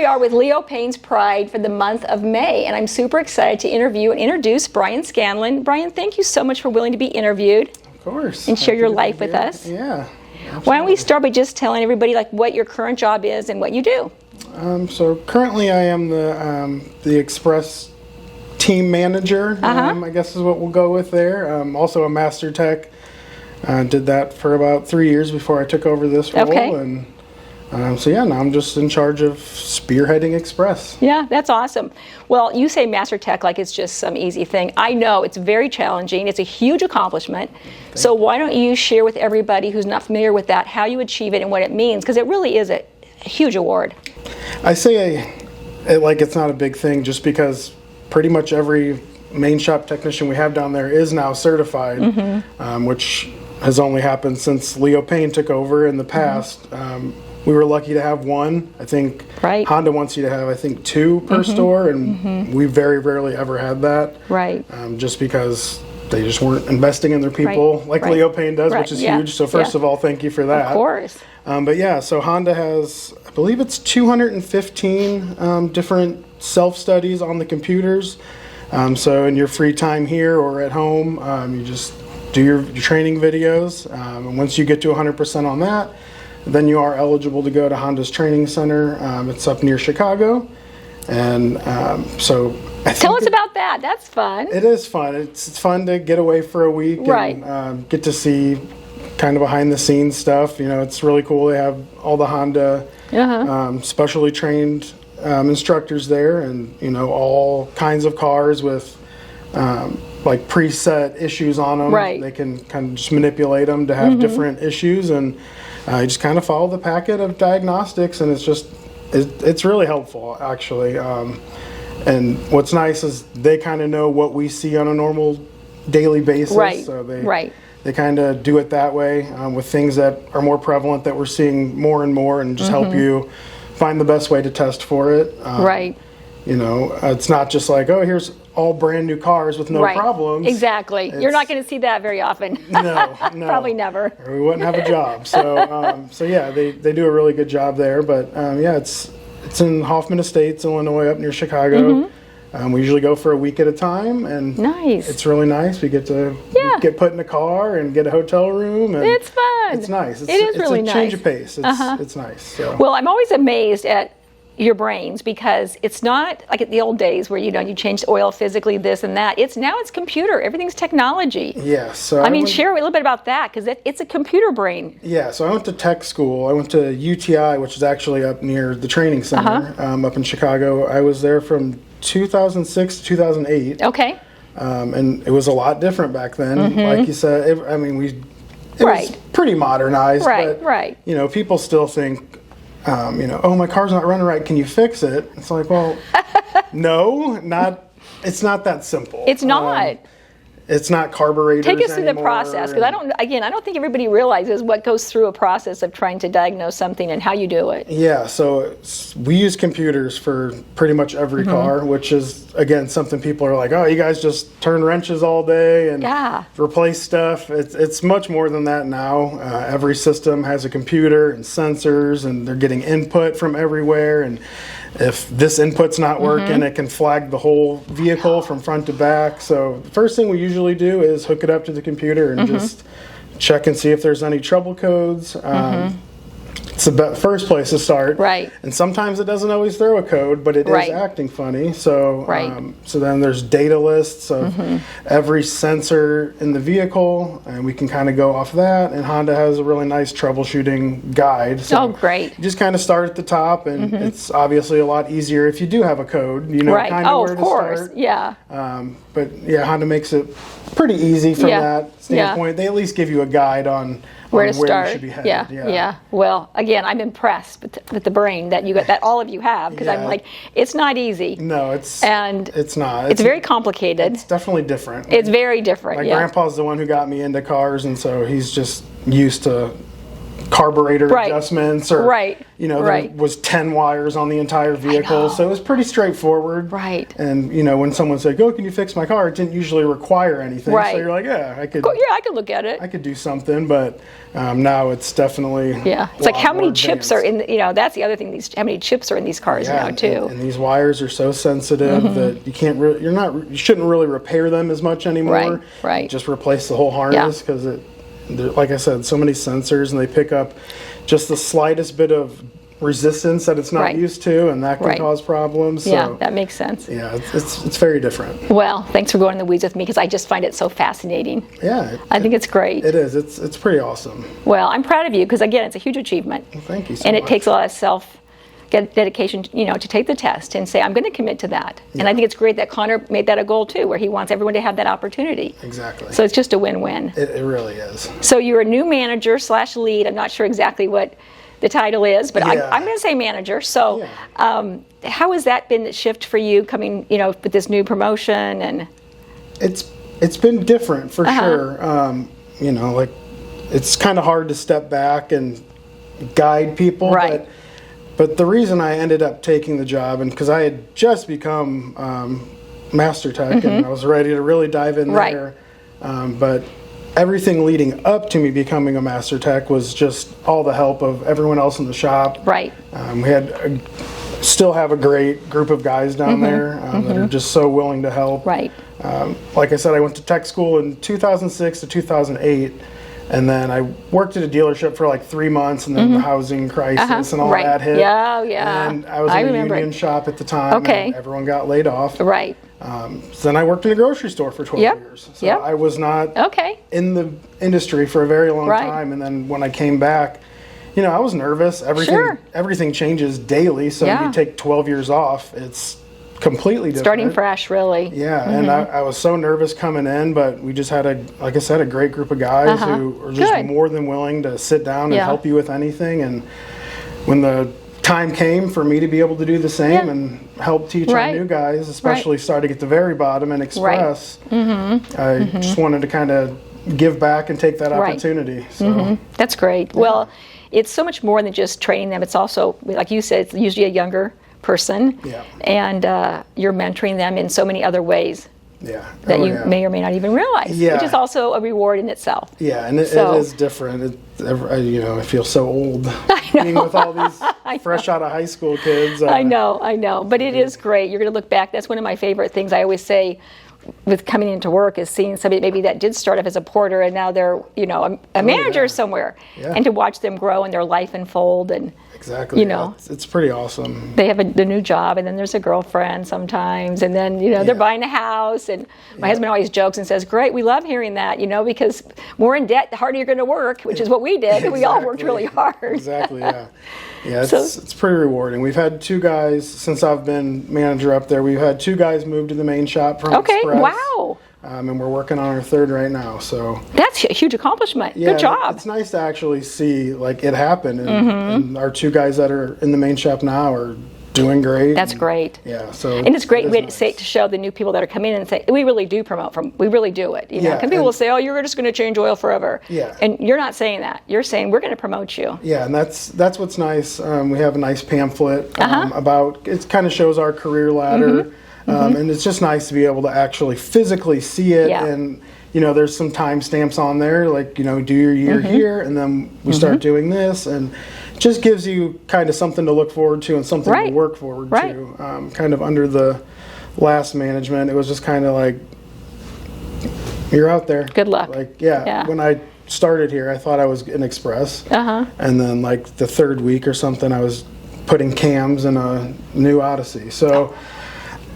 we are with Leo Payne's Pride for the month of May, and I'm super excited to interview and introduce Brian Scanlon. Brian, thank you so much for willing to be interviewed. Of course. And share your life with us. Yeah. Absolutely. Why don't we start by just telling everybody like what your current job is and what you do? So currently I am the Express team manager, I guess is what we'll go with there. Also a master tech. Did that for about 3 years before I took over this role. Okay. And so yeah, now I'm just in charge of spearheading Express. Yeah, that's awesome. Well, you say master tech like it's just some easy thing. I know it's very challenging. It's a huge accomplishment. So why don't you share with everybody who's not familiar with that how you achieve it and what it means, because it really is a huge award. I say it's not a big thing just because pretty much every main shop technician we have down there is now certified, which has only happened since Leo Payne took over. In the past. We were lucky to have one. I think Honda wants you to have, I think, 2 per store, and we very rarely ever had that. Right. Just because they just weren't investing in their people like Leo Payne does, which is huge. So first of all, thank you for that. Of course. But yeah, so Honda has, I believe it's 215 different self-studies on the computers. So in your free time here or at home, you just do your training videos. And once you get to 100% on that, then you are eligible to go to Honda's training center. It's up near Chicago. And so tell us about that. That's fun. It is fun. It's fun to get away for a week and get to see kind of behind the scenes stuff. You know, it's really cool. They have all the Honda specially trained instructors there, and you know, all kinds of cars with like preset issues on them. They can kind of just manipulate them to have different issues, and you just kind of follow the packet of diagnostics, and it's really helpful actually. And what's nice is they kind of know what we see on a normal daily basis, so they kind of do it that way with things that are more prevalent that we're seeing more and more, and just help you find the best way to test for it. You know, it's not just like, oh, here's all brand new cars with no problems. Exactly. You're not going to see that very often. No. Probably never. Or we wouldn't have a job. So, so yeah, they do a really good job there. But yeah, it's in Hoffman Estates, Illinois, up near Chicago. We usually go for a week at a time, and it's really nice. We get to get put in a car and get a hotel room, and it's fun. It's nice. It's really nice. It's a change of pace. It's nice. So. Well, I'm always amazed at your brains, because it's not like at the old days where you changed oil physically, this and that. It's computer. Everything's technology. Yeah. So I mean, share a little bit about that, because it's a computer brain. Yeah. So I went to tech school. I went to UTI, which is actually up near the training center up in Chicago. I was there from 2006 to 2008. Okay. And it was a lot different back then. Like you said, it was pretty modernized. But, you know, people still think, oh, my car's not running right, can you fix it? It's like, well, no, it's not that simple. It's not. It's not carburetors Take us through anymore, the process, because I don't think everybody realizes what goes through a process of trying to diagnose something and how you do it. Yeah, so we use computers for pretty much every car, which is, again, something people are like, oh, you guys just turn wrenches all day and replace stuff. It's much more than that now. Every system has a computer and sensors, and they're getting input from everywhere, and if this input's not working, it can flag the whole vehicle from front to back. So the first thing we usually do is hook it up to the computer and just check and see if there's any trouble codes. It's the first place to start. And sometimes it doesn't always throw a code, but it is acting funny. So, so then there's data lists of every sensor in the vehicle, and we can kind of go off that. And Honda has a really nice troubleshooting guide. So you just kind of start at the top, and it's obviously a lot easier if you do have a code. You know kind of where to start. But yeah, Honda makes it pretty easy from that standpoint. They at least give you a guide on where to start. You should be headed. Well, again, I'm impressed with the brain that you got, that all of you have, because I'm like, it's not easy. No, it's not. It's very complicated. It's definitely different. It's very different. My grandpa's the one who got me into cars, and so he's just used to carburetor adjustments, or there was 10 wires on the entire vehicle, so it was pretty straightforward. Right. And when someone's like, "Oh, can you fix my car?" It didn't usually require anything. Right. So you're like, "Yeah, I could." Yeah, I could look at it. I could do something, but now it's definitely it's like how many chips are in. That's the other thing. How many chips are in these cars now too? And these wires are so sensitive that you can't. You shouldn't really repair them as much anymore. Right. Just replace the whole harness because like I said, so many sensors, and they pick up just the slightest bit of resistance that it's not used to, and that can cause problems. So, that makes sense. Yeah, it's very different. Well, thanks for going in the weeds with me, because I just find it so fascinating. Yeah. I think it's great. It is. It's pretty awesome. Well, I'm proud of you, because again, it's a huge achievement. Well, thank you so much. And it takes a lot of dedication, to take the test and say, I'm going to commit to that. And I think it's great that Connor made that a goal too, where he wants everyone to have that opportunity. Exactly. So it's just a win-win. It really is. So you're a new manager / lead. I'm not sure exactly what the title is, but I'm going to say manager. So how has that been the shift for you coming, with this new promotion? And it's been different for sure. Like it's kind of hard to step back and guide people. Right. But the reason I ended up taking the job, and because I had just become Master Tech, and I was ready to really dive in there, but everything leading up to me becoming a Master Tech was just all the help of everyone else in the shop. Right. We still have a great group of guys down there that are just so willing to help. Right. Like I said, I went to tech school in 2006 to 2008. And then I worked at a dealership for like 3 months, and then the housing crisis and all that hit. Yeah, yeah. And I was in a union shop at the time, and everyone got laid off. Right. So then I worked in a grocery store for 12 years. So I was not in the industry for a very long time. And then when I came back, I was nervous. Everything changes daily. So you take 12 years off, it's completely different. Starting fresh, really. Yeah, and I was so nervous coming in, but we just had like I said, a great group of guys who are just more than willing to sit down and help you with anything. And when the time came for me to be able to do the same and help teach our new guys, especially starting at the very bottom and Express, I just wanted to kind of give back and take that opportunity. So that's great. Well, it's so much more than just training them. It's also, like you said, it's usually a younger person, and you're mentoring them in so many other ways that you may or may not even realize, which is also a reward in itself. Yeah, and it is different. I feel so old being with all these fresh out of high school kids. I know, but it is great. You're going to look back. That's one of my favorite things I always say with coming into work, is seeing somebody maybe that did start off as a porter and now they're a manager somewhere, and to watch them grow and their life unfold. And exactly, it's pretty awesome. They have the new job, and then there's a girlfriend sometimes, and then they're buying a house. And my husband always jokes and says, "Great, we love hearing that, because more in debt, the harder you're going to work," which is what we did. We all worked really hard. Exactly, yeah. Yeah, it's pretty rewarding. We've had 2 guys, since I've been manager up there, we've had 2 guys move to the main shop from Express. Wow. And we're working on our 3rd right now. So that's a huge accomplishment. Good job. It's nice to actually see it happen. And our 2 guys that are in the main shop now are doing great. That's great. Yeah. So and it's great to show the new people that are coming in and say, we really do promote we really do it. Because people will say, oh, you're just going to change oil forever. Yeah. And you're not saying that. You're saying we're going to promote you. Yeah, and that's what's nice. We have a nice pamphlet about, it kind of shows our career ladder. And it's just nice to be able to actually physically see it. And there's some timestamps on there, like do your year here, and then we start doing this, and just gives you kind of something to look forward to and something to work forward to. Kind of under the last management, it was just kind of like, you're out there. Good luck. Like when I started here, I thought I was in Express, and then like the 3rd week or something, I was putting cams in a new Odyssey. So.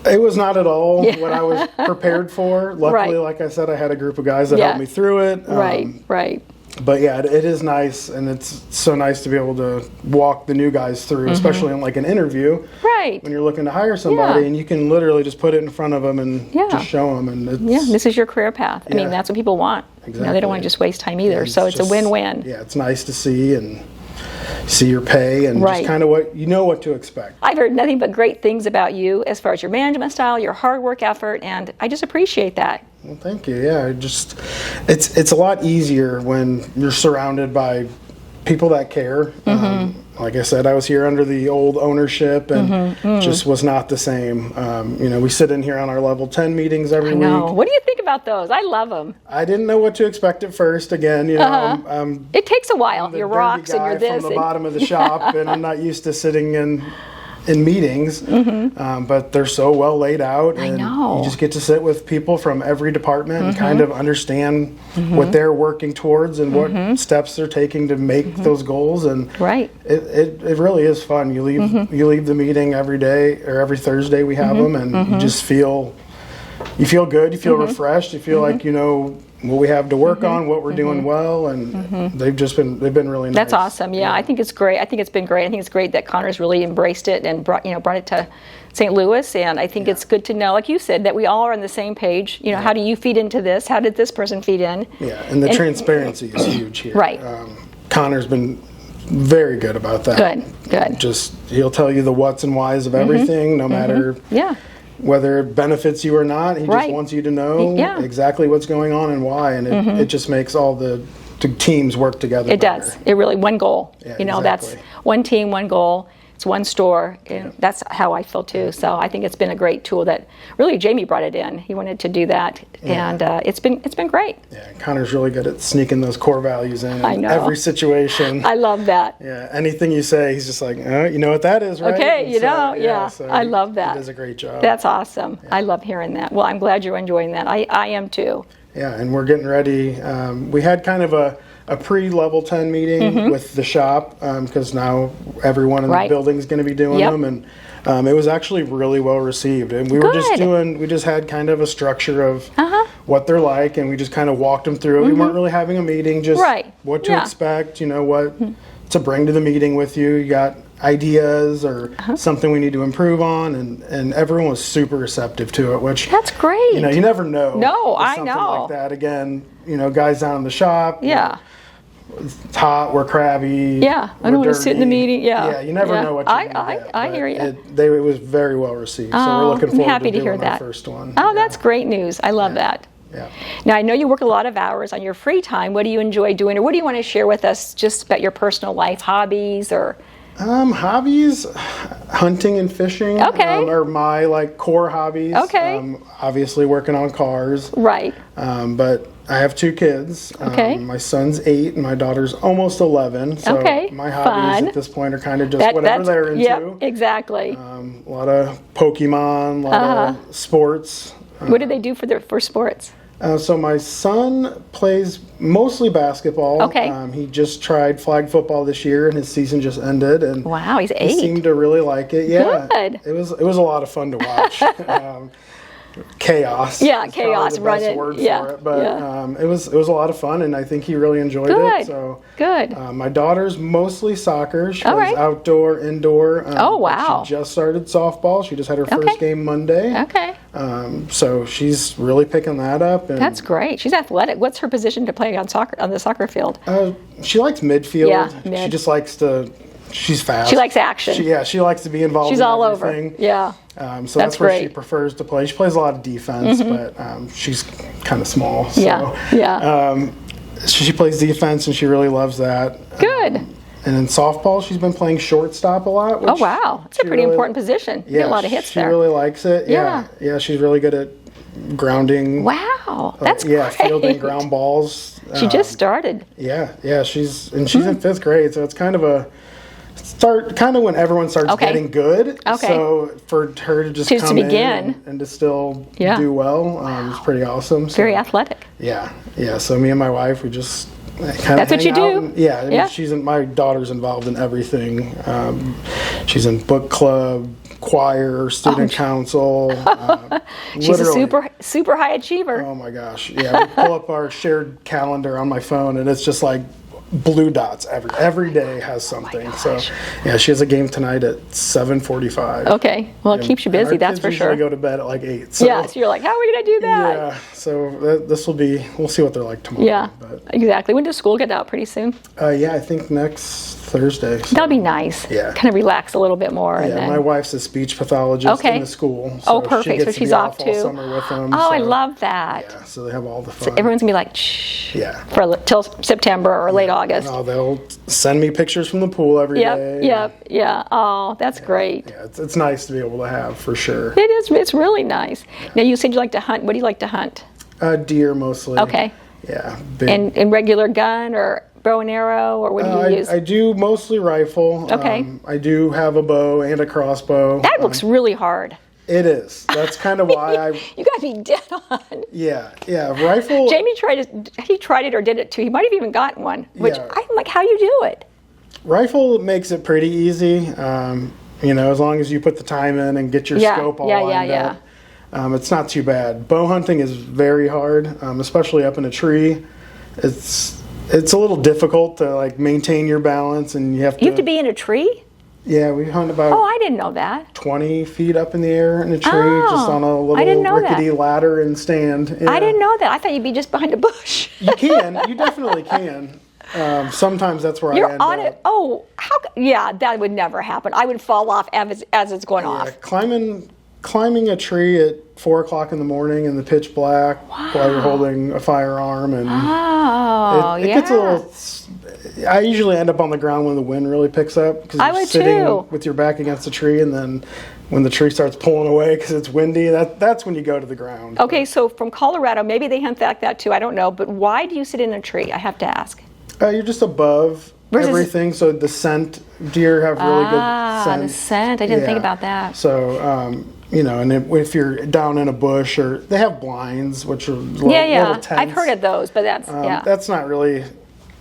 It was not at all what I was prepared for. Luckily, like I said, I had a group of guys that helped me through it. Right. But it is nice, and it's so nice to be able to walk the new guys through, especially in like an interview. Right. When you're looking to hire somebody, and you can literally just put it in front of them and just show them. And this is your career path. I mean, that's what people want. Exactly. They don't want to just waste time either. So it's a win-win. Yeah, it's nice to see and see your pay and just kind of what to expect. I've heard nothing but great things about you as far as your management style, your hard work effort, and I just appreciate that. Well, thank you. Yeah, it's a lot easier when you're surrounded by people that care. Like I said, I was here under the old ownership and just was not the same. We sit in here on our level 10 meetings every week. What do you think about those? I love them. I didn't know what to expect at first. Again, it takes a while. You're rocks and you're this. From the bottom of the shop, and I'm not used to sitting in meetings, but they're so well laid out, and you just get to sit with people from every department and kind of understand what they're working towards and what steps they're taking to make those goals. And it really is fun. You leave the meeting every day, or every Thursday we have them, and you just feel good, you feel refreshed, you feel like you know what we have to work on, what we're doing well, and they've been really nice. That's awesome. Yeah, I think it's great. I think it's been great. I think it's great that Connor's really embraced it and brought it to St. Louis. And I think it's good to know, like you said, that we all are on the same page. How do you feed into this? How did this person feed in? Yeah, and the transparency is huge here. Right. Connor's been very good about that. Good. Just he'll tell you the whats and whys of everything, no matter. Whether it benefits you or not, he just wants you to know exactly what's going on and why, and it just makes all the teams work together. It does. It really, one goal. Yeah, that's one team, one goal. It's one store, and that's how I feel too. So I think it's been a great tool that really Jamie brought it in. He wanted to do that, and it's been great. Yeah, Connor's really good at sneaking those core values in every situation. I love that. Yeah, anything you say, he's just like, you know what that is, right? Okay, so I love that. He does a great job. That's awesome. Yeah. I love hearing that. Well, I'm glad you're enjoying that. I am too. Yeah, and we're getting ready. We had kind of a pre-level 10 meeting with the shop, because now everyone in the building is going to be doing them, and it was actually really well received. And we just had kind of a structure of what they're like, and we just kind of walked them through it. We weren't really having a meeting, just what to expect, what to bring to the meeting with you. You got ideas or something we need to improve on, and everyone was super receptive to it, which that's great. You never know. No, I know. Something like that. Again, guys down in the shop. It's hot, we're crabby. I don't want to sit in the meeting. Yeah, you never know what you're going to get. I hear you. It was very well received, so we're looking forward to doing our first one. That's great news. I love that. Yeah. Now, I know you work a lot of hours on your free time. What do you enjoy doing, or what do you want to share with us just about your personal life, hobbies, or... Hobbies, hunting and fishing are my core hobbies. Obviously working on cars. Right. But I have 2 kids. My son's 8 and my daughter's almost 11. So my hobbies at this point are kind of just whatever they're into. Yep, exactly. A lot of Pokemon, a lot of sports. What do they do for sports? So my son plays mostly basketball. He just tried flag football this year, and his season just ended. And wow, he's 8. He seemed to really like it. Yeah, good. It was a lot of fun to watch. Chaos. Yeah, chaos. The best word for it, but it was a lot of fun, and I think he really enjoyed it. So good. My daughter's mostly soccer. She plays outdoor, indoor. Wow. She just started softball. She just had her first game Monday. So she's really picking that up. And that's great. She's athletic. What's her position to play on the soccer field? She likes midfield. Yeah, She just likes to. She's fast. She likes action. She likes to be involved. She's in all everything. over. Yeah. So that's where she prefers to play. She plays a lot of defense, but she's kind of small. So, she plays defense, and she really loves that. Good. And in softball, she's been playing shortstop a lot. Oh, wow. That's a pretty important position. You get a lot of hits there. She really likes it. Yeah, she's really good at grounding. Wow, that's great. Fielding ground balls. She just started. Yeah, she's in 5th grade, so it's kind of when everyone starts getting good. So for her to just come in and to still do well, it's pretty awesome. So, very athletic. Yeah. So me and my wife, we just kind That's of what you do. My daughter's involved in everything. She's in book club, choir, student council. She's a super high achiever. Oh my gosh! Yeah, we pull up our shared calendar on my phone, and it's just like blue dots every day has something. So she has a game tonight at 7:45. Okay, well it keeps you busy, that's for sure. I go to bed at like 8. So, so you're like, how are we gonna do that? Yeah, so we'll see what they're like tomorrow. Yeah, exactly. When does school get out? Pretty soon? I think next Thursday. So. That'll be nice. Yeah, kind of relax a little bit more. Yeah, and then... my wife's a speech pathologist in the school. So perfect. So she's off too. All summer with them. I love that. Yeah, so they have all the fun. So everyone's gonna be like, shh. Yeah. Till September or late August. August. Oh, they'll send me pictures from the pool every day. Yeah. Oh, that's great. Yeah, it's nice to be able to have, for sure. It is. It's really nice. Now, you said you like to hunt. What do you like to hunt? Deer mostly. Okay. Yeah. Big. And regular gun or bow and arrow, or what do you use? I do mostly rifle. Okay. I do have a bow and a crossbow. That looks really hard. It is. That's kind of why I. You got to be dead on. Yeah. Rifle. Jamie tried it. He tried it or did it too. He might have even gotten one. Which Yeah. I'm like, how you do it? Rifle makes it pretty easy. As long as you put the time in and get your scope all lined up. It's not too bad. Bow hunting is very hard, especially up in a tree. It's a little difficult to like maintain your balance, and you have to be in a tree. Yeah, we hunt about. Oh, I didn't know that. 20 feet up in the air in a tree, just on a little rickety ladder and stand. Yeah. I didn't know that. I thought you'd be just behind a bush. You can. You definitely can. Sometimes that's where I end on up. it. Oh, yeah, that would never happen. I would fall off as it's going off. Climbing a tree at 4 o'clock in the morning in the pitch black while you're holding a firearm, and it gets a little. I usually end up on the ground when the wind really picks up because you're sitting with your back against a tree, and then when the tree starts pulling away because it's windy, that's when you go to the ground. Okay, so from Colorado, maybe they hunt like that too. I don't know, but why do you sit in a tree? I have to ask. You're just above everything, so the scent. Deer have really good scent. The scent. I didn't think about that. So, and if you're down in a bush, or they have blinds, which are little tents. I've heard of those, but that's not really.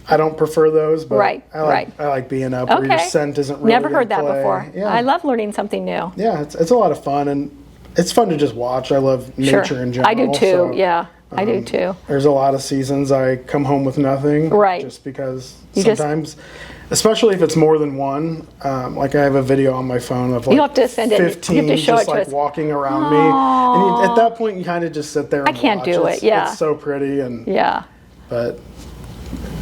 I don't prefer those, but I like being up where your scent isn't really. Never heard that play. before. Yeah. I love learning something new. Yeah, it's a lot of fun, and it's fun to just watch. I love nature in general. I do too. So, I do too. There's a lot of seasons I come home with nothing. Right. Just because sometimes, especially if it's more than one, like I have a video on my phone of like you have to send 15 you have to show just it to like us. Walking around me. And at that point, you kind of just sit there and I can't watch. do it. Yeah. It's so pretty. But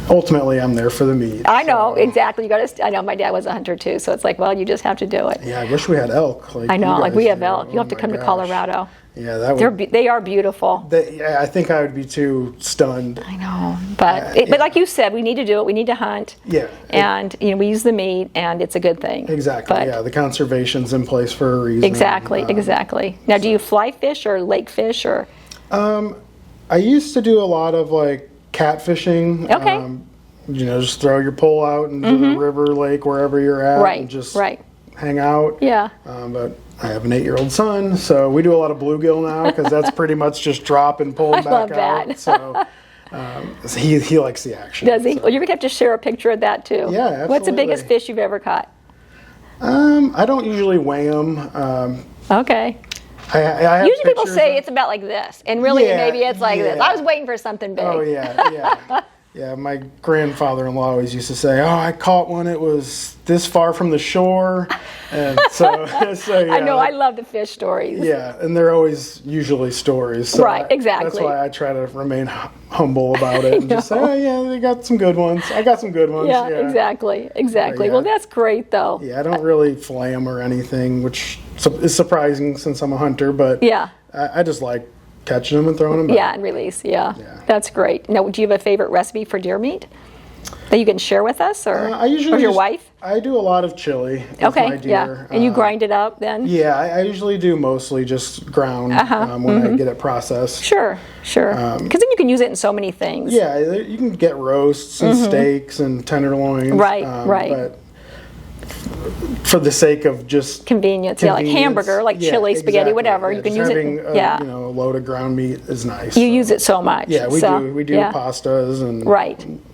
ultimately, I'm there for the meat. I know, exactly. I know my dad was a hunter too, so it's like, well, you just have to do it. Yeah, I wish we had elk. I know, like we have elk. You have to come to Colorado. Yeah, they are beautiful. I think I would be too stunned. I know, but like you said, we need to do it. We need to hunt. Yeah, and we use the meat, and it's a good thing. Exactly. The conservation's in place for a reason. Exactly. Now, do you fly fish or lake fish or? I used to do a lot of like catfishing. Okay. Just throw your pole out into the river, lake, wherever you're at, and just hang out. Yeah. But I have an 8-year-old son, so we do a lot of bluegill now because that's pretty much just drop and pull back out. That. So he likes the action. Does he? So. Well, you're gonna have to share a picture of that too. Yeah, absolutely. What's the biggest fish you've ever caught? I don't usually weigh them. Okay. Usually people say it's about like this, and really maybe it's like this. I was waiting for something big. Oh yeah. Yeah, my grandfather-in-law always used to say, "Oh, I caught one. It was this far from the shore," and so yeah. I know. I love the fish stories. Yeah, and they're always usually stories. So exactly. That's why I try to remain humble about it and just say, "Oh yeah, they got some good ones. I got some good ones." Yeah, exactly. Well, that's great though. Yeah, I don't really flay them or anything, which is surprising since I'm a hunter. But I just like catching them and throwing them back. Yeah, and release. Yeah, that's great. Now, do you have a favorite recipe for deer meat that you can share with us, or your wife? I do a lot of chili with my deer. Yeah, and you grind it up then? Yeah, I usually do mostly just ground when I get it processed. Sure. Because then you can use it in so many things. Yeah, you can get roasts and steaks and tenderloins. Right. But for the sake of just convenience, like hamburger, like chili, spaghetti, whatever. You can use having, it. A load of ground meat is nice. You use it so much. Yeah, we do pastas and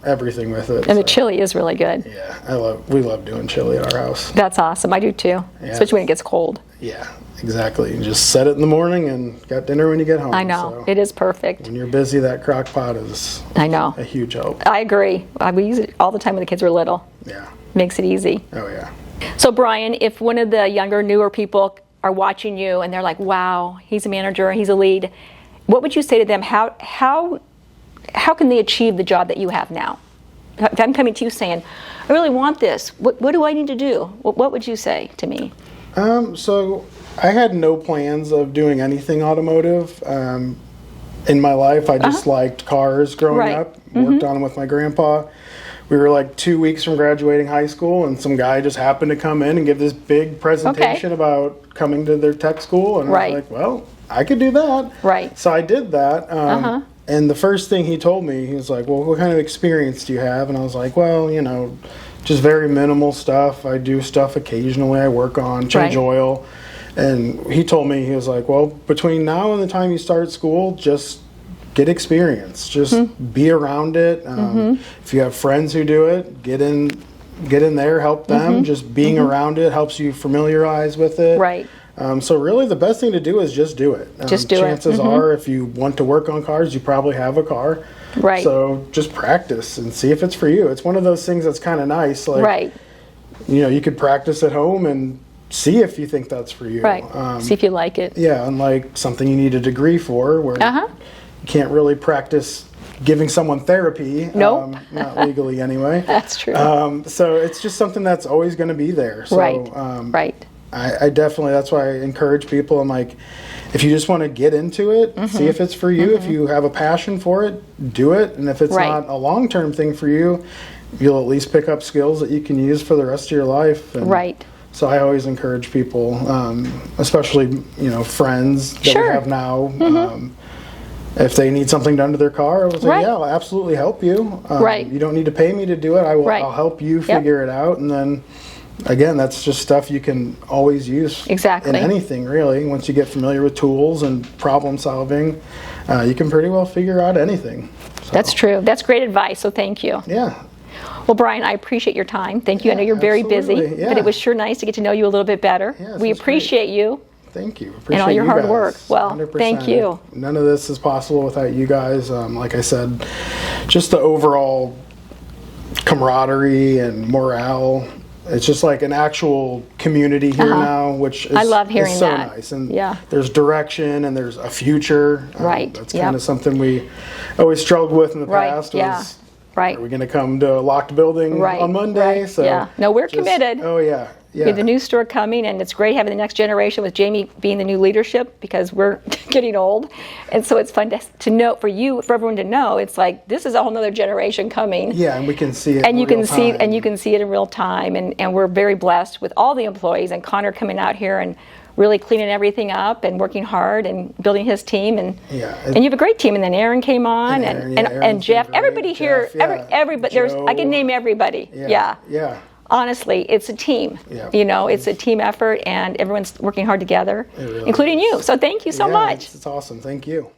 everything with it. And the chili is really good. Yeah, we love doing chili at our house. That's awesome. I do too, especially when it gets cold. Yeah, exactly. You just set it in the morning and got dinner when you get home. I know, it is perfect. When you're busy, that crock pot is a huge help. I agree. We use it all the time when the kids were little. Yeah. Makes it easy. Oh, yeah. So, Brian, if one of the younger, newer people are watching you and they're like, wow, he's a manager, he's a lead, what would you say to them? How can they achieve the job that you have now? If I'm coming to you saying, I really want this, what do I need to do? What would you say to me? So I had no plans of doing anything automotive. In my life, I just liked cars growing up, worked on them with my grandpa. we were like 2 weeks from graduating high school, and some guy just happened to come in and give this big presentation about coming to their tech school, and I was like, well, I could do that. Right. So I did that. And the first thing he told me, he was like, well, what kind of experience do you have? And I was like, well, you know, just very minimal stuff. I do stuff occasionally. I work on, change oil. And he told me, he was like, well, between now and the time you start school, just get experience. Just be around it. If you have friends who do it, get in there, help them. Just being around it helps you familiarize with it. Right. So really the best thing to do is just do it. Just do it. Chances are, if you want to work on cars, you probably have a car. Right. So just practice and see if it's for you. It's one of those things that's kind of nice. Like, you know, you could practice at home and see if you think that's for you. Right. See if you like it. Yeah, unlike something you need a degree for, where you can't really practice giving someone therapy. Nope. Not legally anyway. That's true. So it's just something that's always going to be there. So, right. I definitely, that's why I encourage people. I'm like, if you just want to get into it, see if it's for you. If you have a passion for it, do it. And if it's not a long-term thing for you, you'll at least pick up skills that you can use for the rest of your life. And so I always encourage people, especially, you know, friends that we have now, if they need something done to their car, I was like, yeah, I'll absolutely help you. You don't need to pay me to do it. I'll help you figure it out. And then, again, that's just stuff you can always use in anything, really. Once you get familiar with tools and problem solving, you can pretty well figure out anything. So. That's true. That's great advice, so thank you. Yeah. Well, Brian, I appreciate your time. Thank you. I know you're very busy, but it was sure nice to get to know you a little bit better. We appreciate you. Thank you. And all your hard work. Well, 100%. Thank you. None of this is possible without you guys. Like I said, just the overall camaraderie and morale. It's just like an actual community here now, which is, I love hearing so that. Nice. And there's direction and there's a future. That's kind of something we always struggled with in the past. Was, are we going to come to a locked building on Monday? So no, we're committed. Oh, yeah. We have the new store coming, and it's great having the next generation with Jamie being the new leadership, because we're getting old. And so it's fun to know, for everyone to know, it's like, this is a whole nother generation coming. Yeah, and we can see it and you can see it in real time. And we're very blessed with all the employees, and Connor coming out here and really cleaning everything up and working hard and building his team. And and you have a great team. And then Aaron came on, and Jeff. Everybody here, everybody. I can name everybody. Yeah. Honestly, it's a team. You know, it's a team effort, and everyone's working hard together, including you. So thank you so much. It's awesome. Thank you.